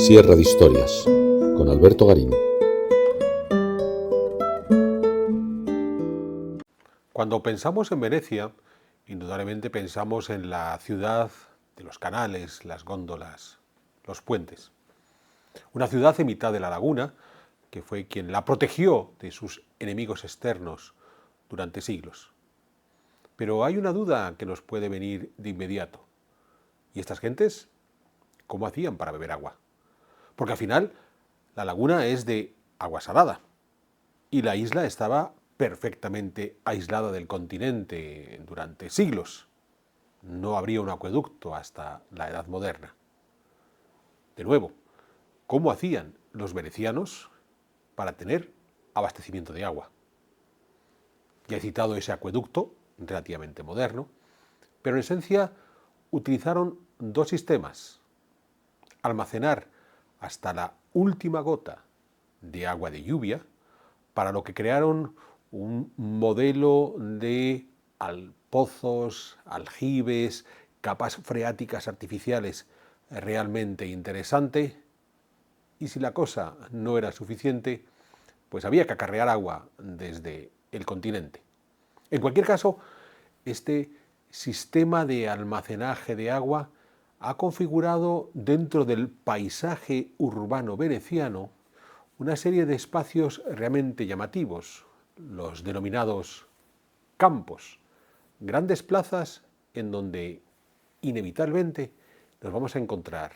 Sierra de Historias, con Alberto Garín. Cuando pensamos en Venecia, indudablemente pensamos en la ciudad de los canales, las góndolas, los puentes. Una ciudad en mitad de la laguna, que fue quien la protegió de sus enemigos externos durante siglos. Pero hay una duda que nos puede venir de inmediato. ¿Y estas gentes cómo hacían para beber agua? Porque al final la laguna es de agua salada y la isla estaba perfectamente aislada del continente durante siglos. No habría un acueducto hasta la Edad Moderna. De nuevo, ¿cómo hacían los venecianos para tener abastecimiento de agua? Ya he citado ese acueducto, relativamente moderno, pero en esencia utilizaron dos sistemas: almacenar hasta la última gota de agua de lluvia, para lo que crearon un modelo de pozos, aljibes, capas freáticas artificiales realmente interesante. Y si la cosa no era suficiente, pues había que acarrear agua desde el continente. En cualquier caso, este sistema de almacenaje de agua ha configurado dentro del paisaje urbano veneciano una serie de espacios realmente llamativos, los denominados campos, grandes plazas en donde inevitablemente nos vamos a encontrar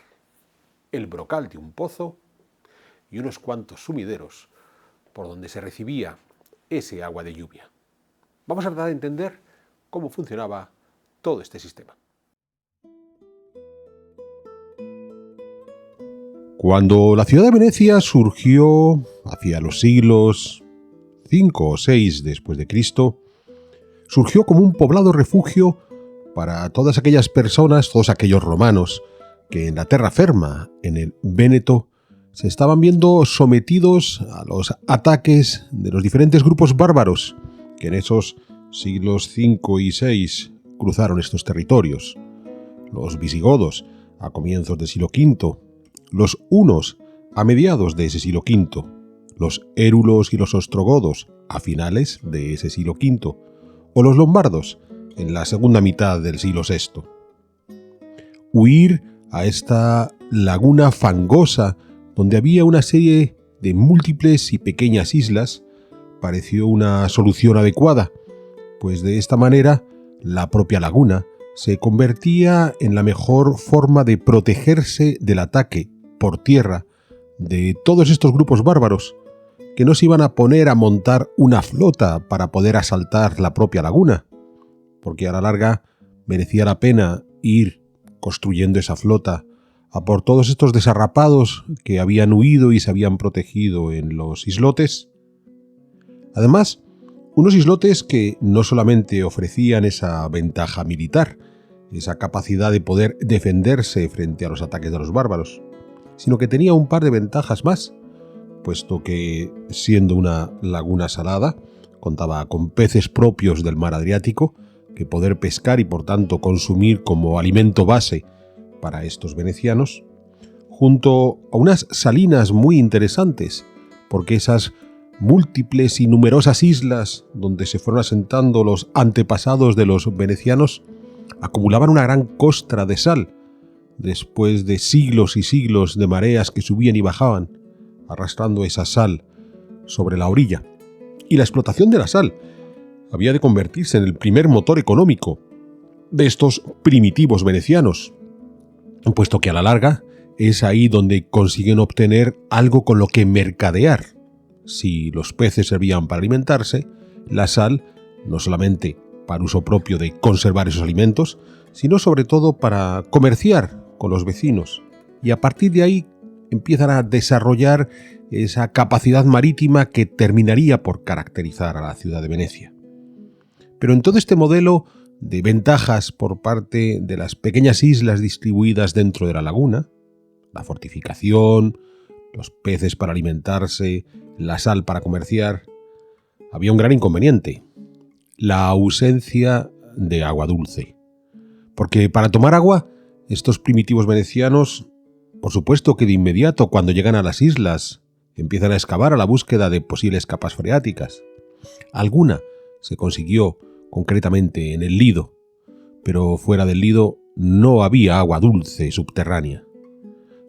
el brocal de un pozo y unos cuantos sumideros por donde se recibía ese agua de lluvia. Vamos a tratar de entender cómo funcionaba todo este sistema. Cuando la ciudad de Venecia surgió hacia los siglos V o VI después de Cristo, surgió como un poblado refugio para todas aquellas personas, todos aquellos romanos que en la terraferma, en el Véneto, se estaban viendo sometidos a los ataques de los diferentes grupos bárbaros que en esos siglos V y VI cruzaron estos territorios. Los visigodos a comienzos del siglo V, los hunos a mediados de ese siglo V, los érulos y los ostrogodos a finales de ese siglo V, o los lombardos en la segunda mitad del siglo VI. Huir a esta laguna fangosa donde había una serie de múltiples y pequeñas islas pareció una solución adecuada, pues de esta manera la propia laguna se convertía en la mejor forma de protegerse del ataque por tierra de todos estos grupos bárbaros que no se iban a poner a montar una flota para poder asaltar la propia laguna, porque a la larga merecía la pena ir construyendo esa flota a por todos estos desarrapados que habían huido y se habían protegido en los islotes. Además, unos islotes que no solamente ofrecían esa ventaja militar, esa capacidad de poder defenderse frente a los ataques de los bárbaros, sino que tenía un par de ventajas más, puesto que, siendo una laguna salada, contaba con peces propios del mar Adriático, que poder pescar y por tanto consumir como alimento base para estos venecianos, junto a unas salinas muy interesantes, porque esas múltiples y numerosas islas donde se fueron asentando los antepasados de los venecianos acumulaban una gran costra de sal, después de siglos y siglos de mareas que subían y bajaban, arrastrando esa sal sobre la orilla. Y la explotación de la sal había de convertirse en el primer motor económico de estos primitivos venecianos, puesto que a la larga es ahí donde consiguen obtener algo con lo que mercadear. Si los peces servían para alimentarse, la sal no solamente para uso propio de conservar esos alimentos, sino sobre todo para comerciar con los vecinos. Y a partir de ahí empiezan a desarrollar esa capacidad marítima que terminaría por caracterizar a la ciudad de Venecia. Pero en todo este modelo de ventajas por parte de las pequeñas islas distribuidas dentro de la laguna, la fortificación, los peces para alimentarse, la sal para comerciar, había un gran inconveniente: la ausencia de agua dulce. Porque para tomar agua, estos primitivos venecianos Por supuesto que de inmediato, cuando llegan a las islas, empiezan a excavar a la búsqueda de posibles capas freáticas. Alguna se consiguió concretamente en el Lido, pero fuera del Lido no había agua dulce subterránea.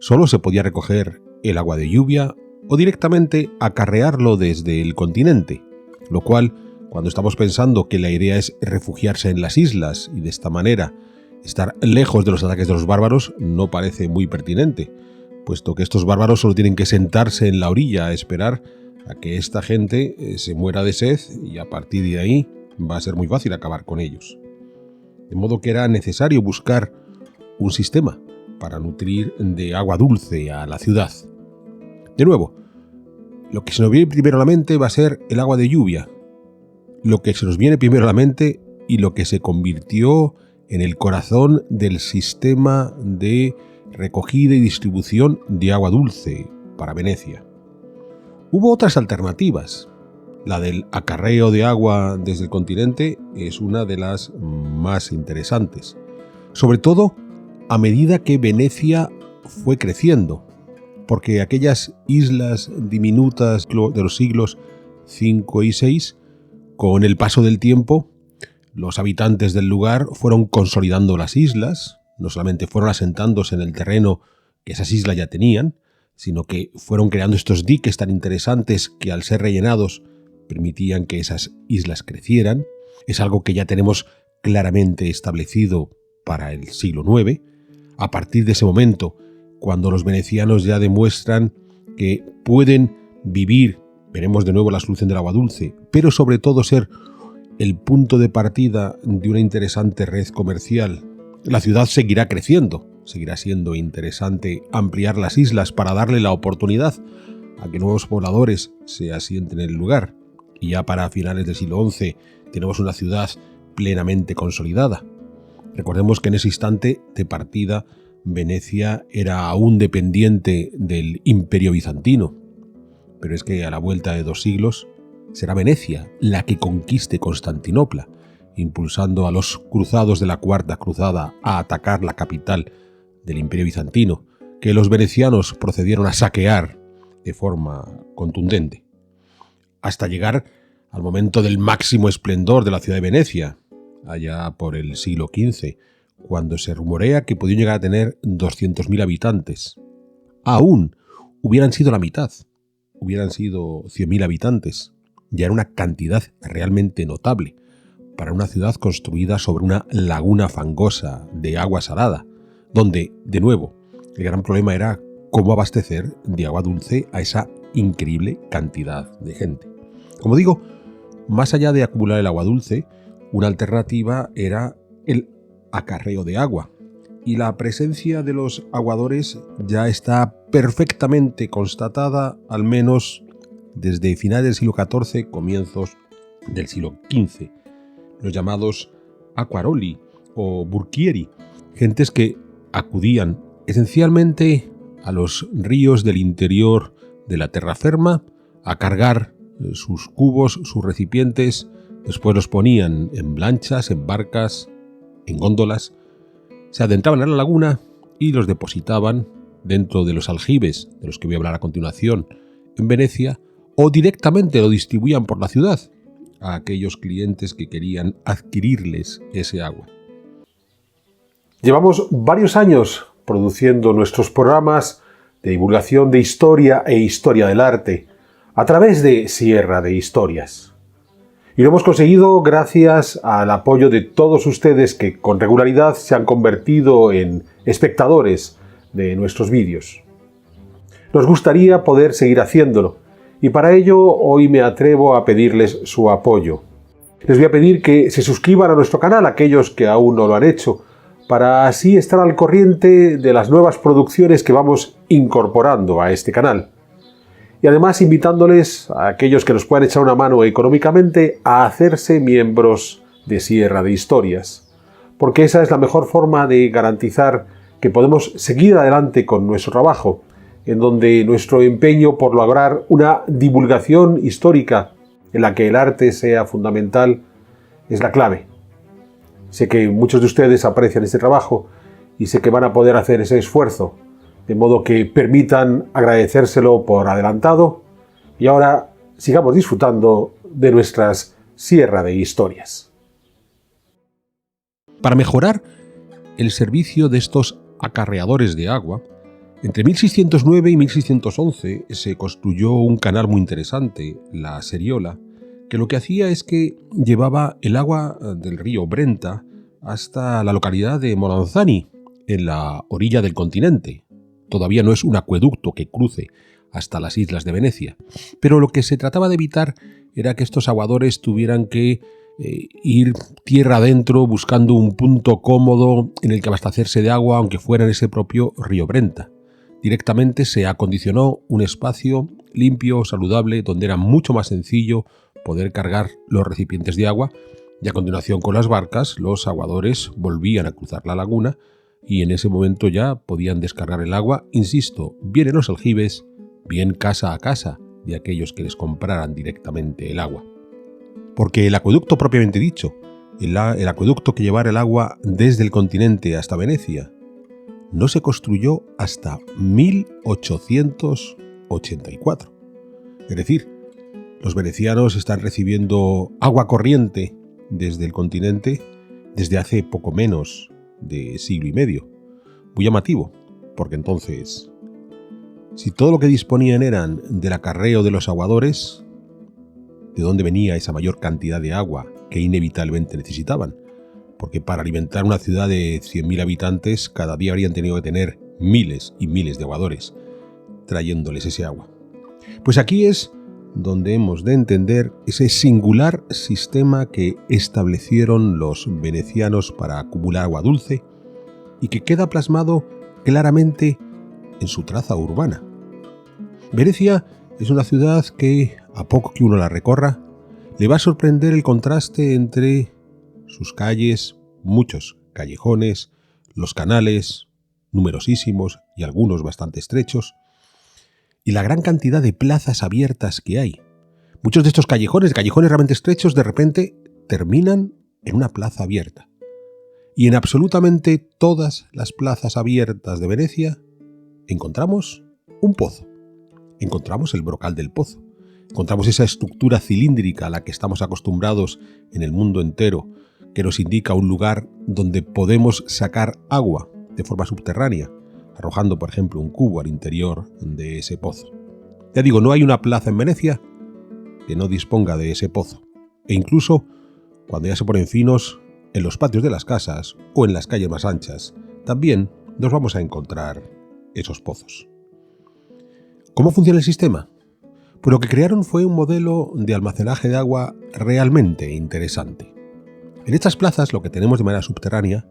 Solo se podía recoger el agua de lluvia o directamente acarrearlo desde el continente, lo cual, cuando estamos pensando que la idea es refugiarse en las islas y de esta manera estar lejos de los ataques de los bárbaros, no parece muy pertinente, puesto que estos bárbaros solo tienen que sentarse en la orilla a esperar a que esta gente se muera de sed y a partir de ahí va a ser muy fácil acabar con ellos. De modo que era necesario buscar un sistema para nutrir de agua dulce a la ciudad. De nuevo, lo que se nos viene primero a la mente va a ser el agua de lluvia, lo que se nos viene primero a la mente y lo que se convirtió en el corazón del sistema de recogida y distribución de agua dulce para Venecia. Hubo otras alternativas. La del acarreo de agua desde el continente es una de las más interesantes, sobre todo a medida que Venecia fue creciendo, porque aquellas islas diminutas de los siglos V y VI, con el paso del tiempo, los habitantes del lugar fueron consolidando las islas, no solamente fueron asentándose en el terreno que esas islas ya tenían, sino que fueron creando estos diques tan interesantes que al ser rellenados permitían que esas islas crecieran. Es algo que ya tenemos claramente establecido para el siglo IX. A partir de ese momento, cuando los venecianos ya demuestran que pueden vivir, veremos de nuevo la solución del agua dulce, pero sobre todo ser el punto de partida de una interesante red comercial, la ciudad seguirá creciendo, seguirá siendo interesante ampliar las islas para darle la oportunidad a que nuevos pobladores se asienten en el lugar. Y ya para finales del siglo XI tenemos una ciudad plenamente consolidada. Recordemos que en ese instante de partida Venecia era aún dependiente del Imperio Bizantino, pero es que a la vuelta de 2 siglos será Venecia la que conquiste Constantinopla, impulsando a los cruzados de la Cuarta Cruzada a atacar la capital del Imperio Bizantino, que los venecianos procedieron a saquear de forma contundente, hasta llegar al momento del máximo esplendor de la ciudad de Venecia, allá por el siglo XV, cuando se rumorea que podían llegar a tener 200.000 habitantes. Aún hubieran sido la mitad, hubieran sido 100.000 habitantes. Ya era una cantidad realmente notable para una ciudad construida sobre una laguna fangosa de agua salada, donde, de nuevo, el gran problema era cómo abastecer de agua dulce a esa increíble cantidad de gente. Como digo, más allá de acumular el agua dulce, una alternativa era el acarreo de agua, y la presencia de los aguadores ya está perfectamente constatada, al menos desde finales del siglo XIV, comienzos del siglo XV, los llamados acquaroli o burchieri, gentes que acudían esencialmente a los ríos del interior de la terraferma a cargar sus cubos, sus recipientes, después los ponían en lanchas, en barcas, en góndolas, se adentraban en la laguna y los depositaban dentro de los aljibes, de los que voy a hablar a continuación, en Venecia, o directamente lo distribuían por la ciudad a aquellos clientes que querían adquirirles ese agua. Llevamos varios años produciendo nuestros programas de divulgación de historia e historia del arte a través de Sierra de Historias. Y lo hemos conseguido gracias al apoyo de todos ustedes que con regularidad se han convertido en espectadores de nuestros vídeos. Nos gustaría poder seguir haciéndolo y para ello hoy me atrevo a pedirles su apoyo. Les voy a pedir que se suscriban a nuestro canal aquellos que aún no lo han hecho, para así estar al corriente de las nuevas producciones que vamos incorporando a este canal. Y además invitándoles a aquellos que nos puedan echar una mano económicamente a hacerse miembros de Sierra de Historias, porque esa es la mejor forma de garantizar que podemos seguir adelante con nuestro trabajo, en donde nuestro empeño por lograr una divulgación histórica en la que el arte sea fundamental es la clave. Sé que muchos de ustedes aprecian este trabajo y sé que van a poder hacer ese esfuerzo de modo que permitan agradecérselo por adelantado. Y ahora sigamos disfrutando de nuestras Sierra de Historias. Para mejorar el servicio de estos acarreadores de agua, entre 1609 y 1611 se construyó un canal muy interesante, la Seriola, que lo que hacía es que llevaba el agua del río Brenta hasta la localidad de Molanzani, en la orilla del continente. Todavía no es un acueducto que cruce hasta las islas de Venecia, pero lo que se trataba de evitar era que estos aguadores tuvieran que ir tierra adentro buscando un punto cómodo en el que abastecerse de agua, aunque fuera en ese propio río Brenta. Directamente se acondicionó un espacio limpio, saludable, donde era mucho más sencillo poder cargar los recipientes de agua, y a continuación con las barcas los aguadores volvían a cruzar la laguna y en ese momento ya podían descargar el agua, insisto, bien en los aljibes, bien casa a casa de aquellos que les compraran directamente el agua. Porque el acueducto propiamente dicho, el acueducto que llevara el agua desde el continente hasta Venecia, no se construyó hasta 1884. Es decir, los venecianos están recibiendo agua corriente desde el continente desde hace poco menos de siglo y medio. Muy llamativo, porque entonces, si todo lo que disponían eran del acarreo de los aguadores, ¿de dónde venía esa mayor cantidad de agua que inevitablemente necesitaban? Porque para alimentar una ciudad de 100.000 habitantes, cada día habrían tenido que tener miles y miles de aguadores trayéndoles ese agua. Pues aquí es donde hemos de entender ese singular sistema que establecieron los venecianos para acumular agua dulce y que queda plasmado claramente en su traza urbana. Venecia es una ciudad que, a poco que uno la recorra, le va a sorprender el contraste entre sus calles, muchos callejones, los canales, numerosísimos y algunos bastante estrechos, y la gran cantidad de plazas abiertas que hay. Muchos de estos callejones realmente estrechos, de repente terminan en una plaza abierta. Y en absolutamente todas las plazas abiertas de Venecia encontramos un pozo. Encontramos el brocal del pozo. Encontramos esa estructura cilíndrica a la que estamos acostumbrados en el mundo entero, que nos indica un lugar donde podemos sacar agua de forma subterránea, arrojando, por ejemplo, un cubo al interior de ese pozo. Ya digo, no hay una plaza en Venecia que no disponga de ese pozo. E incluso, cuando ya se ponen finos, en los patios de las casas o en las calles más anchas, también nos vamos a encontrar esos pozos. ¿Cómo funciona el sistema? Pues lo que crearon fue un modelo de almacenaje de agua realmente interesante. En estas plazas lo que tenemos de manera subterránea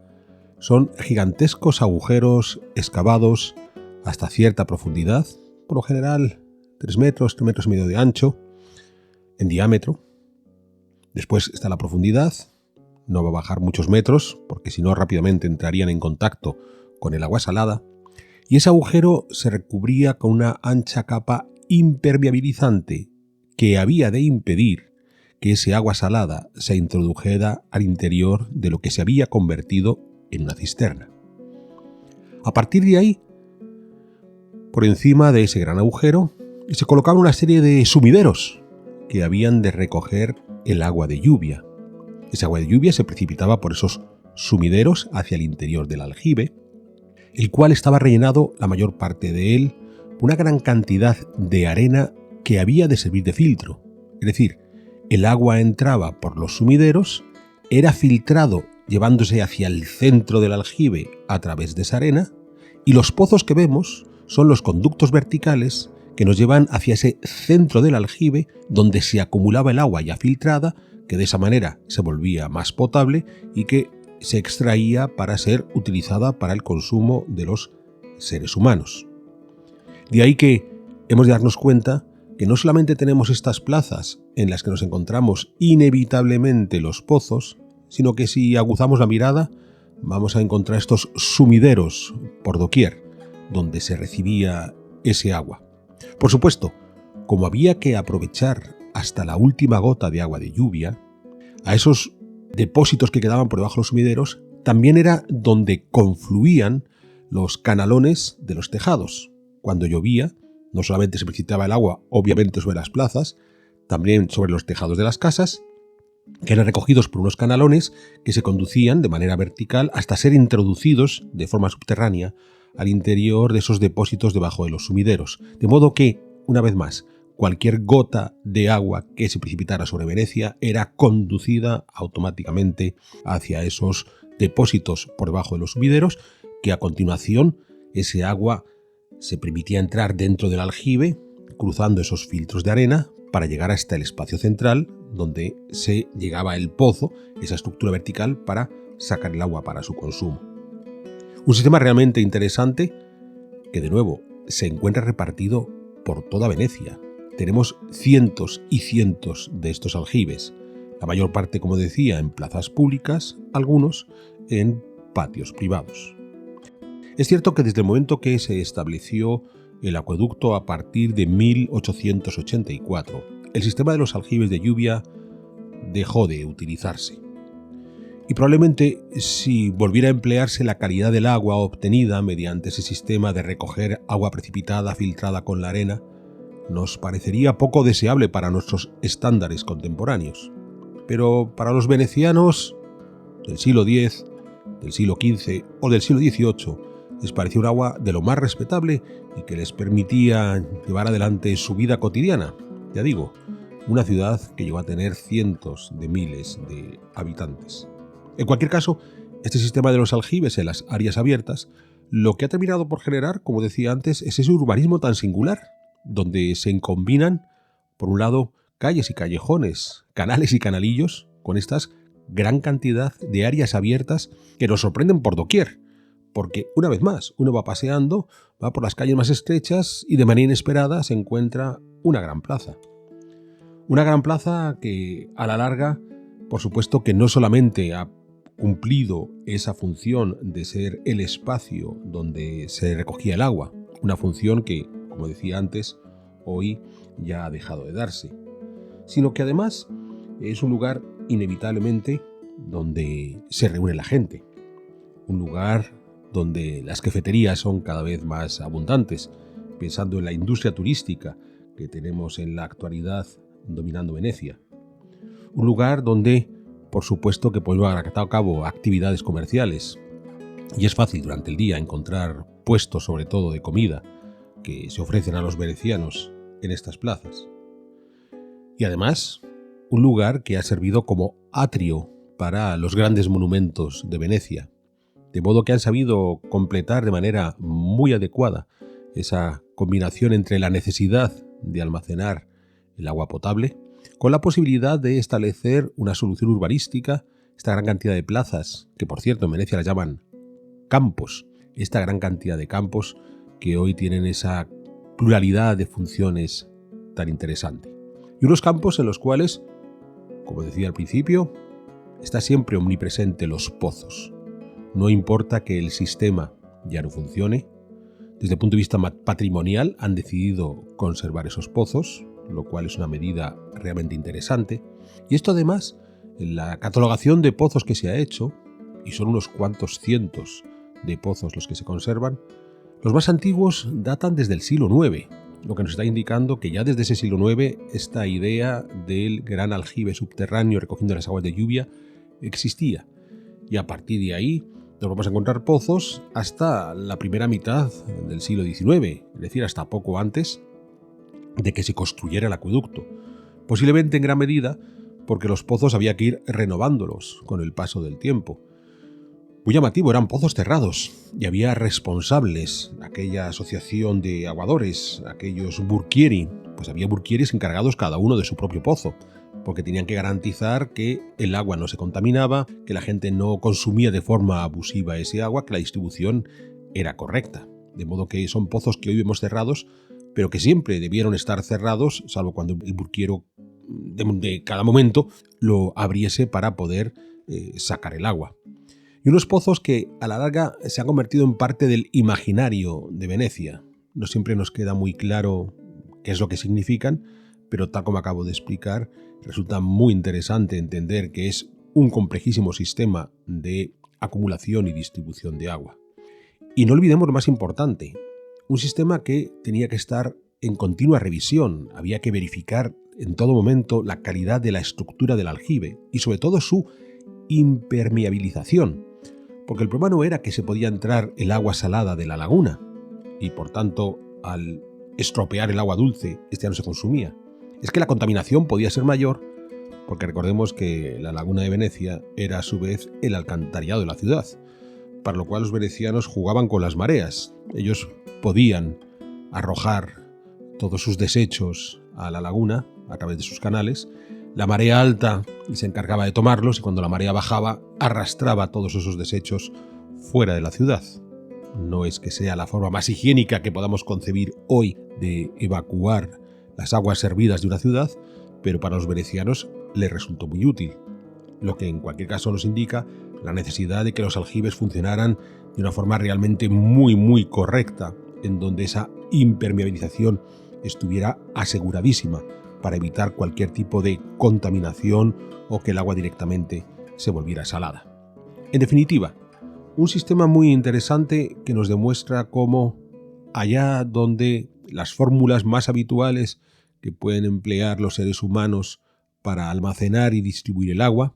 son gigantescos agujeros excavados hasta cierta profundidad, por lo general 3 metros, 3 metros y medio de ancho, en diámetro. Después está la profundidad, no va a bajar muchos metros, porque si no rápidamente entrarían en contacto con el agua salada, y ese agujero se recubría con una ancha capa impermeabilizante que había de impedir que ese agua salada se introdujera al interior de lo que se había convertido en una cisterna. A partir de ahí, por encima de ese gran agujero, se colocaban una serie de sumideros que habían de recoger el agua de lluvia. Esa agua de lluvia se precipitaba por esos sumideros hacia el interior del aljibe, el cual estaba rellenado, la mayor parte de él, por una gran cantidad de arena que había de servir de filtro. Es decir, el agua entraba por los sumideros, era filtrado llevándose hacia el centro del aljibe a través de esa arena, y los pozos que vemos son los conductos verticales que nos llevan hacia ese centro del aljibe donde se acumulaba el agua ya filtrada, que de esa manera se volvía más potable y que se extraía para ser utilizada para el consumo de los seres humanos. De ahí que hemos de darnos cuenta que no solamente tenemos estas plazas en las que nos encontramos inevitablemente los pozos, sino que si aguzamos la mirada vamos a encontrar estos sumideros por doquier, donde se recibía ese agua. Por supuesto, como había que aprovechar hasta la última gota de agua de lluvia, a esos depósitos que quedaban por debajo de los sumideros también era donde confluían los canalones de los tejados. Cuando llovía, no solamente se precipitaba el agua, obviamente sobre las plazas, también sobre los tejados de las casas, que eran recogidos por unos canalones que se conducían de manera vertical hasta ser introducidos de forma subterránea al interior de esos depósitos debajo de los sumideros. De modo que, una vez más, cualquier gota de agua que se precipitara sobre Venecia era conducida automáticamente hacia esos depósitos por debajo de los sumideros, que a continuación ese agua se permitía entrar dentro del aljibe, cruzando esos filtros de arena para llegar hasta el espacio central, donde se llegaba el pozo, esa estructura vertical, para sacar el agua para su consumo. Un sistema realmente interesante que, de nuevo, se encuentra repartido por toda Venecia. Tenemos cientos y cientos de estos aljibes, la mayor parte, como decía, en plazas públicas, algunos en patios privados. Es cierto que desde el momento que se estableció el acueducto a partir de 1884, el sistema de los aljibes de lluvia dejó de utilizarse. Y probablemente si volviera a emplearse la calidad del agua obtenida mediante ese sistema de recoger agua precipitada filtrada con la arena, nos parecería poco deseable para nuestros estándares contemporáneos. Pero para los venecianos del siglo X, del siglo XV o del siglo XVIII, les parecía un agua de lo más respetable y que les permitía llevar adelante su vida cotidiana. Ya digo, una ciudad que llegó a tener cientos de miles de habitantes. En cualquier caso, este sistema de los aljibes en las áreas abiertas, lo que ha terminado por generar, como decía antes, es ese urbanismo tan singular, donde se combinan, por un lado, calles y callejones, canales y canalillos, con estas gran cantidad de áreas abiertas que nos sorprenden por doquier. Porque, una vez más, uno va paseando, va por las calles más estrechas y de manera inesperada se encuentra una gran plaza. Una gran plaza que, a la larga, por supuesto que no solamente ha cumplido esa función de ser el espacio donde se recogía el agua, una función que, como decía antes, hoy ya ha dejado de darse, sino que además es un lugar inevitablemente donde se reúne la gente, un lugar donde las cafeterías son cada vez más abundantes, pensando en la industria turística que tenemos en la actualidad dominando Venecia. Un lugar donde, por supuesto, que pueden llevar a cabo actividades comerciales, y es fácil durante el día encontrar puestos, sobre todo de comida, que se ofrecen a los venecianos en estas plazas. Y además, un lugar que ha servido como atrio para los grandes monumentos de Venecia, de modo que han sabido completar de manera muy adecuada esa combinación entre la necesidad de almacenar el agua potable con la posibilidad de establecer una solución urbanística, esta gran cantidad de plazas, que por cierto en Venecia las llaman campos, esta gran cantidad de campos que hoy tienen esa pluralidad de funciones tan interesante. Y unos campos en los cuales, como decía al principio, está siempre omnipresente los pozos. No importa que el sistema ya no funcione, desde el punto de vista patrimonial han decidido conservar esos pozos, lo cual es una medida realmente interesante. Y esto además, en la catalogación de pozos que se ha hecho, y son unos cuantos cientos de pozos los que se conservan, los más antiguos datan desde el siglo IX, lo que nos está indicando que ya desde ese siglo IX esta idea del gran aljibe subterráneo recogiendo las aguas de lluvia existía. Y a partir de ahí nos vamos a encontrar pozos hasta la primera mitad del siglo XIX, es decir, hasta poco antes de que se construyera el acueducto. Posiblemente en gran medida porque los pozos había que ir renovándolos con el paso del tiempo. Muy llamativo, eran pozos cerrados y había responsables, aquella asociación de aguadores, aquellos burchieri, pues había burchieris encargados cada uno de su propio pozo, porque tenían que garantizar que el agua no se contaminaba, que la gente no consumía de forma abusiva ese agua, que la distribución era correcta. De modo que son pozos que hoy vemos cerrados, pero que siempre debieron estar cerrados, salvo cuando el burchiero de cada momento lo abriese para poder sacar el agua. Y unos pozos que a la larga se han convertido en parte del imaginario de Venecia. No siempre nos queda muy claro qué es lo que significan, pero tal como acabo de explicar, resulta muy interesante entender que es un complejísimo sistema de acumulación y distribución de agua. Y no olvidemos lo más importante, un sistema que tenía que estar en continua revisión, había que verificar en todo momento la calidad de la estructura del aljibe y sobre todo su impermeabilización, porque el problema no era que se podía entrar el agua salada de la laguna y por tanto al estropear el agua dulce este ya no se consumía, es que la contaminación podía ser mayor porque recordemos que la laguna de Venecia era a su vez el alcantarillado de la ciudad, para lo cual los venecianos jugaban con las mareas. Ellos podían arrojar todos sus desechos a la laguna a través de sus canales. La marea alta se encargaba de tomarlos y cuando la marea bajaba arrastraba todos esos desechos fuera de la ciudad. No es que sea la forma más higiénica que podamos concebir hoy de evacuar las aguas servidas de una ciudad, pero para los venecianos les resultó muy útil, lo que en cualquier caso nos indica la necesidad de que los aljibes funcionaran de una forma realmente muy correcta, en donde esa impermeabilización estuviera aseguradísima para evitar cualquier tipo de contaminación o que el agua directamente se volviera salada. En definitiva, un sistema muy interesante que nos demuestra cómo allá donde las fórmulas más habituales que pueden emplear los seres humanos para almacenar y distribuir el agua,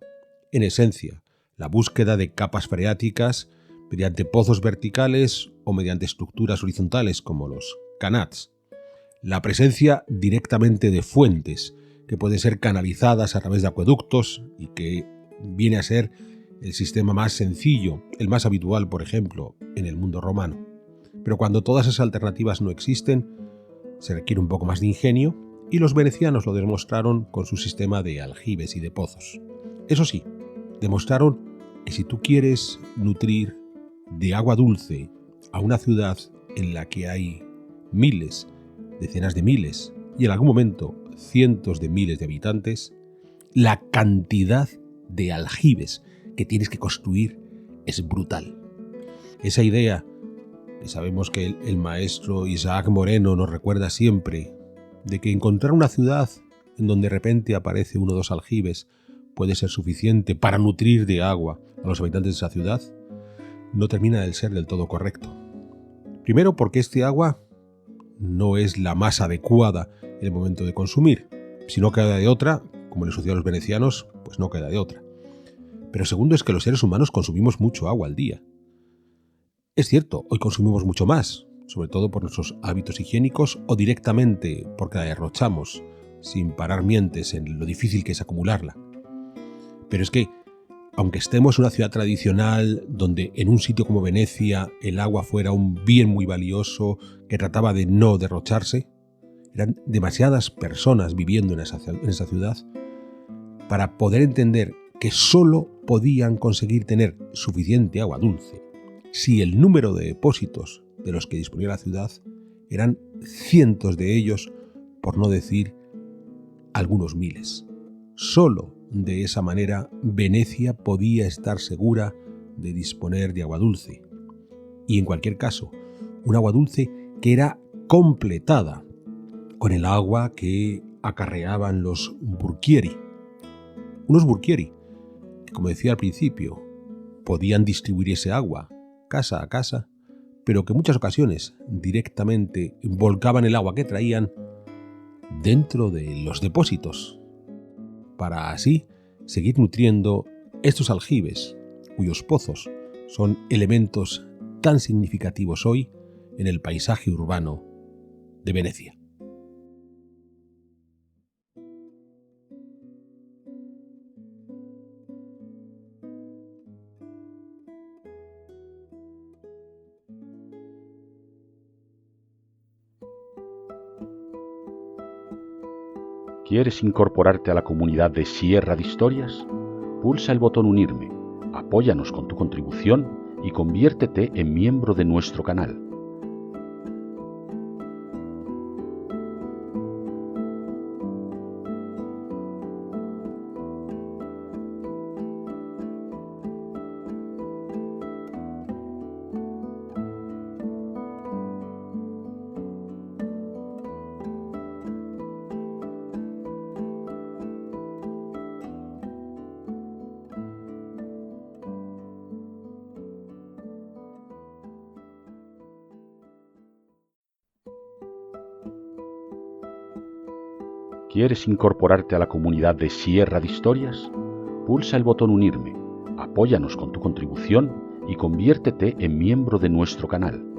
en esencia, la búsqueda de capas freáticas mediante pozos verticales o mediante estructuras horizontales como los canats, la presencia directamente de fuentes que pueden ser canalizadas a través de acueductos y que viene a ser el sistema más sencillo, el más habitual, por ejemplo, en el mundo romano. Pero cuando todas esas alternativas no existen, se requiere un poco más de ingenio y los venecianos lo demostraron con su sistema de aljibes y de pozos. Eso sí, demostraron que si tú quieres nutrir de agua dulce a una ciudad en la que hay miles, decenas de miles y en algún momento cientos de miles de habitantes, la cantidad de aljibes que tienes que construir es brutal. Esa idea que sabemos que el maestro Isaac Moreno nos recuerda siempre, de que encontrar una ciudad en donde de repente aparece uno o dos aljibes puede ser suficiente para nutrir de agua a los habitantes de esa ciudad, no termina de ser del todo correcto. Primero porque este agua no es la más adecuada en el momento de consumir. Si no queda de otra, como le sucedió a los venecianos, pues no queda de otra. Pero segundo es que los seres humanos consumimos mucho agua al día. Es cierto, hoy consumimos mucho más, sobre todo por nuestros hábitos higiénicos o directamente porque la derrochamos sin parar mientes en lo difícil que es acumularla. Pero es que, aunque estemos en una ciudad tradicional donde en un sitio como Venecia el agua fuera un bien muy valioso que trataba de no derrocharse, eran demasiadas personas viviendo en esa ciudad para poder entender que solo podían conseguir tener suficiente agua dulce si el número de depósitos de los que disponía la ciudad eran cientos de ellos, por no decir algunos miles. Solo de esa manera Venecia podía estar segura de disponer de agua dulce. Y en cualquier caso, un agua dulce que era completada con el agua que acarreaban los burchieri. Unos burchieri que, como decía al principio, podían distribuir ese agua casa a casa, pero que en muchas ocasiones directamente volcaban el agua que traían dentro de los depósitos, para así seguir nutriendo estos aljibes, cuyos pozos son elementos tan significativos hoy en el paisaje urbano de Venecia. ¿Quieres incorporarte a la comunidad de Sierra de Historias? Pulsa el botón Unirme, apóyanos con tu contribución y conviértete en miembro de nuestro canal. ¿Quieres incorporarte a la comunidad de Sierra de Historias? Pulsa el botón Unirme, apóyanos con tu contribución y conviértete en miembro de nuestro canal.